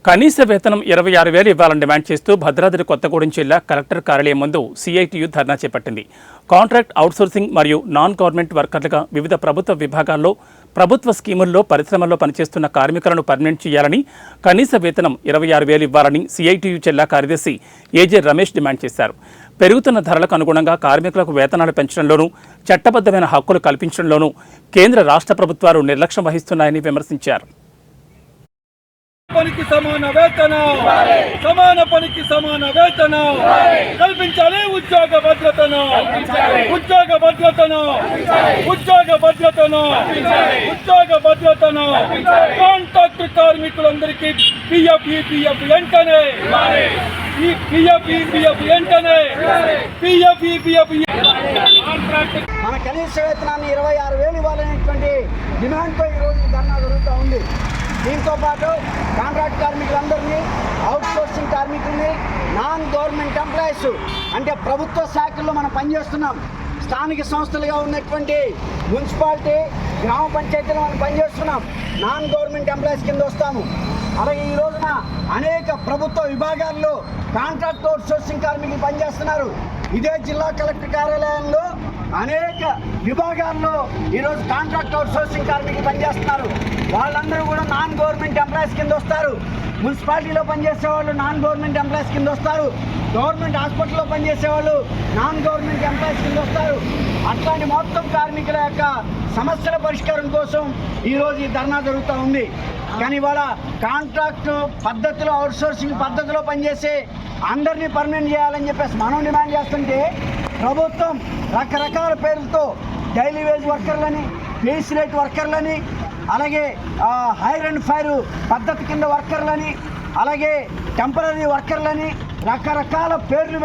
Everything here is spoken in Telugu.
కనీస వేతనం 26,000 ఇవ్వాలని డిమాండ్ చేస్తూ భద్రాద్రి కొత్తగూడెం జిల్లా కలెక్టర్ కార్యాలయం ముందు సిఐటియు ధర్నా చేపట్టింది. కాంట్రాక్ట్ అవుట్సోర్సింగ్ మరియు నాన్ గవర్నమెంట్ వర్కర్లుగా వివిధ ప్రభుత్వ విభాగాల్లో ప్రభుత్వ స్కీముల్లో పరిశ్రమల్లో పనిచేస్తున్న కార్మికులను పర్మనెంట్ చేయాలని, కనీస వేతనం 26,000 ఇవ్వాలని సిఐటియు జిల్లా కార్యదర్శి ఏజే రమేష్ డిమాండ్ చేశారు. పెరుగుతున్న ధరలకు అనుగుణంగా కార్మికులకు వేతనాలు పెంచడంలోనూ, చట్టబద్ధమైన హక్కులు కల్పించడంలోనూ కేంద్ర రాష్ట్ర ప్రభుత్వాలు నిర్లక్ష్యం వహిస్తున్నాయని విమర్శించారు. పనికి సమాన వేతనం, సమాన పనికి సమాన వేతనం కల్పించాలి. ఉద్యోగ భద్రతను, ఉద్యోగ భద్రతను, ఉద్యోగ భద్రతను, ఉద్యోగ భద్రతను కాంట్రాక్ట్ కార్మికులందరికీ పిఎఫ్ వెంటనే, ఈ పిఎఫ్ వెంటనే, పిఎఫ్ మన కనీస వేతనాన్ని 26,000 ఇవ్వాలనేటువంటి డిమాండ్తో ఈరోజు ధర్నా జరుగుతూ ఉంది. దీంతో పాటు కాంట్రాక్ట్ కార్మికులందరినీ, అవుట్సోర్సింగ్ కార్మికుల్ని, నాన్ గవర్నమెంట్ ఎంప్లాయీస్ అంటే ప్రభుత్వ శాఖల్లో మనం పనిచేస్తున్నాం, స్థానిక సంస్థలుగా ఉన్నటువంటి మున్సిపాలిటీ, గ్రామ పంచాయతీలో మనం పనిచేస్తున్నాం, నాన్ గవర్నమెంట్ ఎంప్లాయీస్ కింద వస్తాము. అలాగే ఈ రోజున అనేక ప్రభుత్వ విభాగాల్లో కాంట్రాక్ట్ అవుట్సోర్సింగ్ కార్మికులు పనిచేస్తున్నారు. ఇదే జిల్లా కలెక్టర్ కార్యాలయంలో అనేక విభాగాల్లో ఈరోజు కాంట్రాక్ట్ అవుట్సోర్సింగ్ కార్మికులు పనిచేస్తున్నారు. వాళ్ళందరూ కూడా నాన్ గవర్నమెంట్ ఎంప్లాయీస్ కింద వస్తారు. మున్సిపాలిటీలో పనిచేసే వాళ్ళు నాన్ గవర్నమెంట్ ఎంప్లాయీస్ కింద వస్తారు. గవర్నమెంట్ హాస్పిటల్లో పనిచేసే వాళ్ళు నాన్ గవర్నమెంట్ ఎంప్లాయీస్ కింద వస్తారు. అట్లాంటి మొత్తం కార్మికుల యొక్క సమస్యల పరిష్కారం కోసం ఈరోజు ఈ ధర్నా జరుగుతూ ఉంది. కానీ ఇవాళ కాంట్రాక్ట్ పద్ధతిలో, అవుట్సోర్సింగ్ పద్ధతిలో పనిచేసే అందరినీ పర్మనెంట్ చేయాలని చెప్పేసి మనం డిమాండ్ చేస్తుంటే, ప్రభుత్వం రకరకాల పేర్లతో డైలీ వేజ్ వర్కర్లని, బేస్ రేట్ వర్కర్లని, అలాగే హైర్ అండ్ ఫైర్ పద్ధతి కింద వర్కర్లని, అలాగే టెంపరీ వర్కర్లని రకరకాల పేర్లు